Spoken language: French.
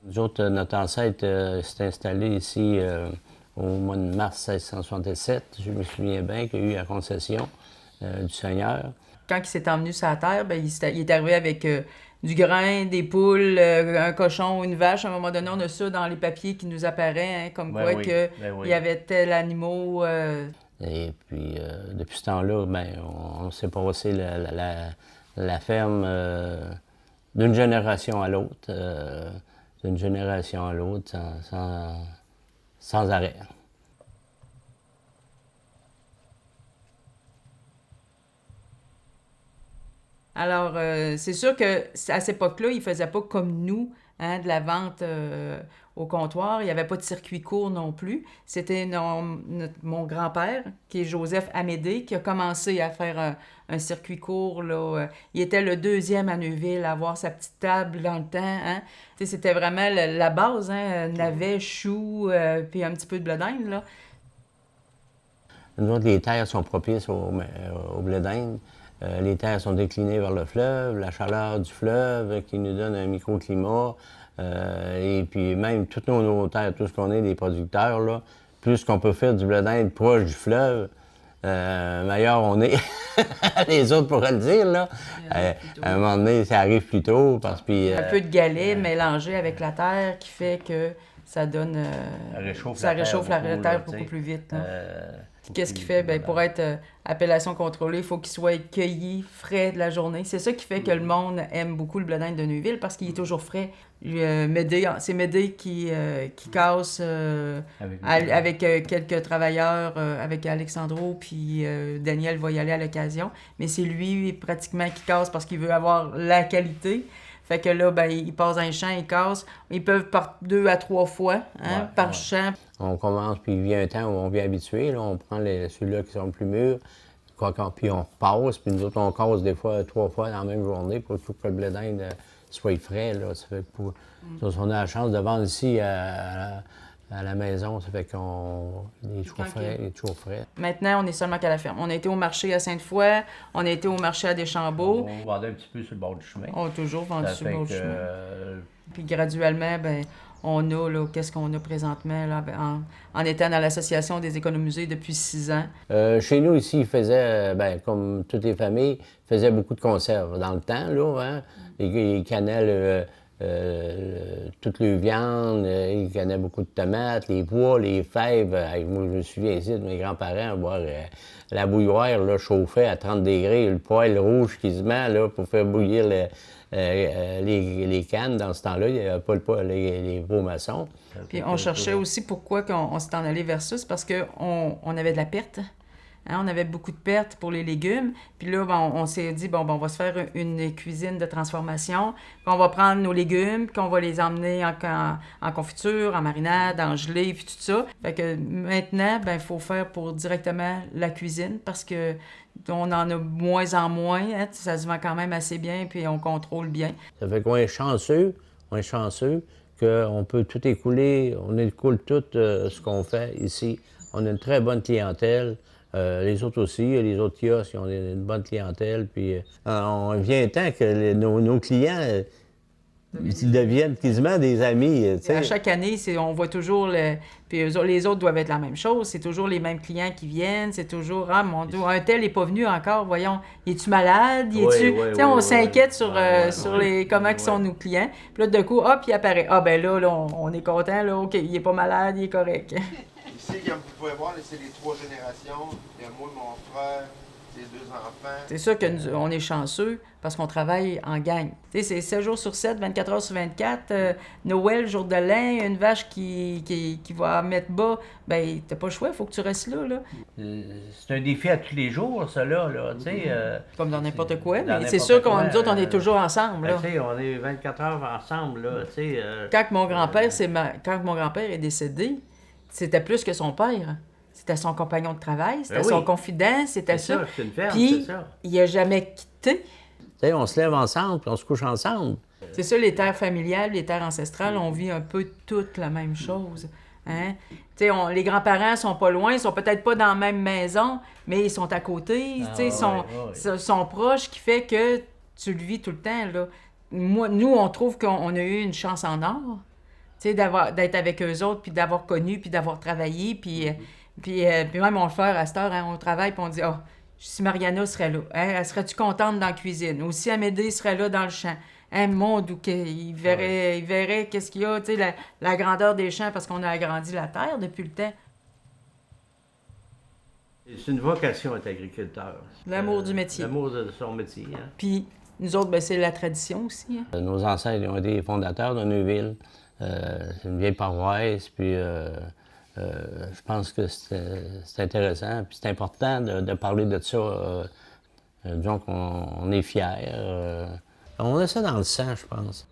Nous autres, notre ancêtre s'est installé ici au mois de mars 1667. Je me souviens bien qu'il y a eu la concession du Seigneur. Quand il s'est emmené sur la terre, ben, il est arrivé avec du grain, des poules, un cochon ou une vache. À un moment donné, on a ça dans les papiers qui nous apparaît, hein, comme Ben quoi oui, que ben oui. il y avait tel animal. Et puis, depuis ce temps-là, ben, on s'est passé la ferme d'une génération à l'autre, d'une génération à l'autre, sans arrêt. Alors, c'est sûr que à cette époque-là, ils ne faisaient pas comme nous, hein, de la vente au comptoir. Il n'y avait pas de circuit court non plus. C'était mon grand-père, qui est Joseph Amédée, qui a commencé à faire un circuit court, là. Il était le deuxième à Neuville à avoir sa petite table dans le temps, hein. Tu sais, c'était vraiment la base, hein, navet, choux, puis un petit peu de blé d'Inde, là. Nous autres, les terres sont propices au blé d'Inde. Les terres sont déclinées vers le fleuve, la chaleur du fleuve qui nous donne un microclimat. Et puis même toutes nos terres, tout ce qu'on est des producteurs, là, plus qu'on peut faire du blé d'Inde proche du fleuve, meilleur on est. Les autres pourraient le dire, là. À un moment donné, ça arrive plus tôt parce que... Un peu de galet mélangé avec la terre qui fait que ça donne... ça réchauffe la terre beaucoup plus vite, là. Qu'est-ce qui fait? Ben, pour être appellation contrôlée, il faut qu'il soit cueilli frais de la journée. C'est ça qui fait que le monde aime beaucoup le blé d'Inde de Neuville parce qu'il est toujours frais. C'est Médée qui casse avec quelques travailleurs, avec Alexandro, puis Daniel va y aller à l'occasion. Mais c'est lui pratiquement qui casse parce qu'il veut avoir la qualité. Fait que là, ben, ils passent dans les champs, ils cassent. Ils peuvent par 2 à 3 fois, hein, par champ. On commence, puis il vient un temps où on vient habituer. Là, on prend ceux-là qui sont plus mûrs, puis on repasse, puis nous autres, on casse des fois 3 fois dans la même journée pour que le blé d'Inde soit frais. Là. Ça fait que on a la chance de vendre ici à la maison, ça fait qu'on est toujours frais. Maintenant, on est seulement qu'à la ferme. On a été au marché à Sainte-Foy, on a été au marché à Deschambault. On vendait un petit peu sur le bord du chemin. On a toujours vendu sur le bord du chemin. Puis graduellement, ben, on a, là, qu'est-ce qu'on a présentement, là, en étant dans l'Association des économusées depuis 6 ans. Chez nous, ici, ils faisaient, comme toutes les familles, ils faisaient beaucoup de conserves. Dans le temps, là, hein, les cannelles, toute le viande, ils cannaient beaucoup de tomates, les pois, les fèves. Moi, je me souviens ici de mes grands-parents voir la bouilloire là, chauffée à 30 degrés, le poêle rouge quasiment là, pour faire bouillir les cannes. Dans ce temps-là, il n'y avait pas les gros maçons. Puis on cherchait aussi pourquoi on s'est en allé vers ça. C'est parce qu'on avait de la perte. Hein, on avait beaucoup de pertes pour les légumes. Puis là, on s'est dit, bon, on va se faire une cuisine de transformation. Puis on va prendre nos légumes, puis on va les emmener en confiture, en marinade, en gelée, puis tout ça. Fait que maintenant, il faut faire pour directement la cuisine parce que on en a moins en moins. Hein, ça se vend quand même assez bien, puis on contrôle bien. Ça fait qu'on est chanceux qu'on peut tout écouler. On écoule tout ce qu'on fait ici. On a une très bonne clientèle. Les autres aussi, les autres kiosques, ils ont une bonne clientèle. Puis on vient un temps que nos clients ils deviennent quasiment des amis. À chaque année, on voit toujours puis les autres doivent être la même chose. C'est toujours les mêmes clients qui viennent. C'est toujours ah mon Dieu, un tel n'est pas venu encore. Voyons, es-tu malade? On s'inquiète sur comment ils sont nos clients. Puis là, de coup, hop, il apparaît. Ah ben là, on est content. Là, ok, il est pas malade, il est correct. Ici, comme vous pouvez voir, c'est les 3 générations. Il y a moi, mon frère, les 2 enfants. C'est sûr qu'on est chanceux parce qu'on travaille en gang. Tu sais, c'est 7 jours sur 7, 24 heures sur 24. Noël, jour de l'an, une vache qui va mettre bas, ben t'as pas le choix, il faut que tu restes là. C'est un défi à tous les jours, ça, là, tu sais. Comme dans n'importe quoi, mais c'est sûr qu'on nous autres, on est toujours ensemble, là. Tu sais, on est 24 heures ensemble, là, tu sais. Quand mon grand-père est décédé, c'était plus que son père. C'était son compagnon de travail, c'était son confident, c'était ça. C'est une ferme, puis, c'est ça. Il a jamais quitté. Tu sais, on se lève ensemble, puis on se couche ensemble. C'est ça, les terres familiales, les terres ancestrales, on vit un peu toutes la même chose. Hein? Tu sais, les grands-parents sont pas loin, ils sont peut-être pas dans la même maison, mais ils sont à côté, ils sont proches, qui fait que tu le vis tout le temps, là. Nous, on trouve qu'on a eu une chance en or. Tu sais, d'être avec eux autres, puis d'avoir connu, puis d'avoir travaillé, puis même mon frère, à cette heure, hein, on travaille, puis on dit, oh, si Mariana serait là, hein, elle serait-tu contente dans la cuisine? Ou si Amédée serait là dans le champ? Hein, mon Dieu, il verrait qu'est-ce qu'il y a, tu sais, la grandeur des champs, parce qu'on a agrandi la terre depuis le temps. C'est une vocation d'être agriculteur. L'amour du métier. L'amour de son métier. Hein. Puis, nous autres, ben, c'est la tradition aussi. Hein. Nos ancêtres ont été fondateurs de Neuville. C'est une vieille paroisse, puis je pense que c'est intéressant, puis c'est important de parler de ça. Disons qu'on est fiers. On a ça dans le sang, je pense.